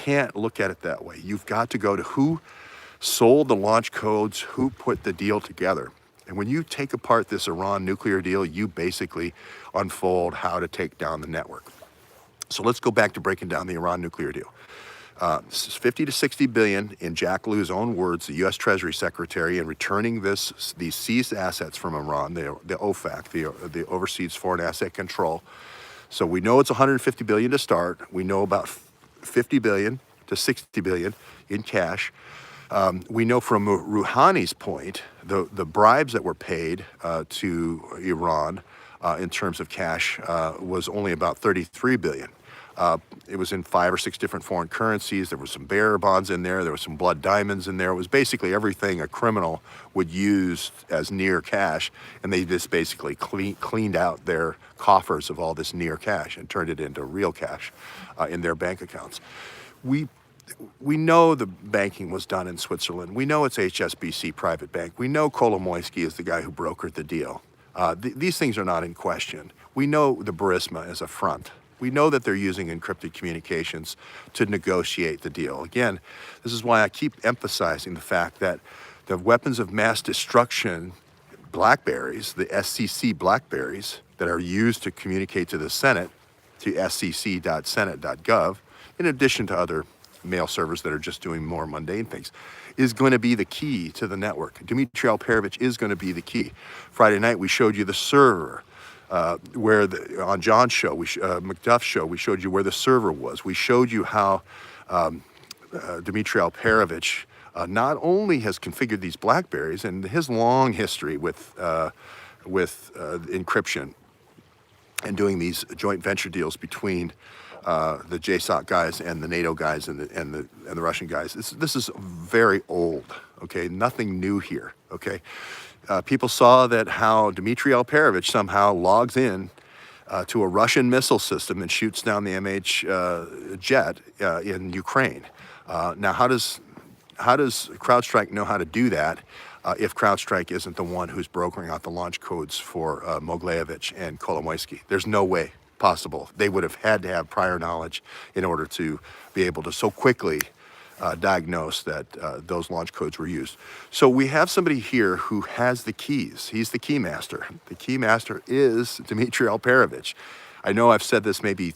can't look at it that way. You've got to go to who sold the launch codes, who put the deal together. And when you take apart this Iran nuclear deal, you basically unfold how to take down the network. So let's go back to breaking down the Iran nuclear deal. This is 50 to 60 billion in Jack Lew's own words, the U.S. Treasury Secretary, in returning these seized assets from Iran, the OFAC, the Overseas Foreign Asset Control. So we know it's 150 billion to start. We know about 50 billion to 60 billion in cash. We know from Rouhani's point, the bribes that were paid to Iran in terms of cash was only about 33 billion. It was in 5 or 6 different foreign currencies. There were some bearer bonds in there. There were some blood diamonds in there. It was basically everything a criminal would use as near cash, and they just basically cleaned out their coffers of all this near cash and turned it into real cash in their bank accounts. We know the banking was done in Switzerland. We know it's HSBC Private Bank. We know Kolomoisky is the guy who brokered the deal. These things are not in question. We know the Burisma is a front. We know that they're using encrypted communications to negotiate the deal. Again, this is why I keep emphasizing the fact that the weapons of mass destruction Blackberries, the SCC Blackberries that are used to communicate to the Senate, to scc.senate.gov, in addition to other mail servers that are just doing more mundane things, is going to be the key to the network. Dimitri Alperovich is going to be the key. Friday night, we showed you the server. Where on John's show, McDuff's show, we showed you where the server was. We showed you how Dimitri Alperovich not only has configured these Blackberries and his long history with encryption and doing these joint venture deals between the JSOC guys and the NATO guys and the Russian guys. This is very old. Okay, nothing new here. Okay. People saw that how Dimitri Alperovich somehow logs in to a Russian missile system and shoots down the MH jet in Ukraine. Now, how does Crowdstrike know how to do that if Crowdstrike isn't the one who's brokering out the launch codes for Mogilevich and Kolomoisky? There's no way possible. They would have had to have prior knowledge in order to be able to so quickly diagnose that those launch codes were used. So we have somebody here who has the keys. He's the key master. The key master is Dimitri Alperovich. I know I've said this maybe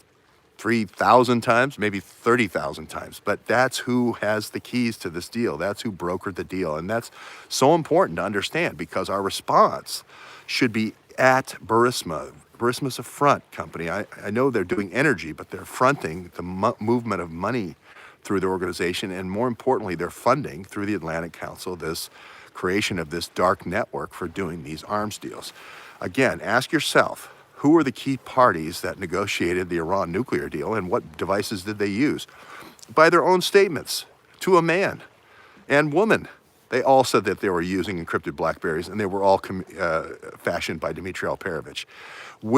3,000 times, maybe 30,000 times, but that's who has the keys to this deal. That's who brokered the deal. And that's so important to understand because our response should be at Burisma. Burisma's a front company. I know they're doing energy, but they're fronting the movement of money through their organization, and more importantly, they're funding through the Atlantic Council this creation of this dark network for doing these arms deals. Again, ask yourself, who are the key parties that negotiated the Iran nuclear deal and what devices did they use? By their own statements, to a man and woman, they all said that they were using encrypted Blackberries and they were all fashioned by Dimitri Alperovich. Wouldn't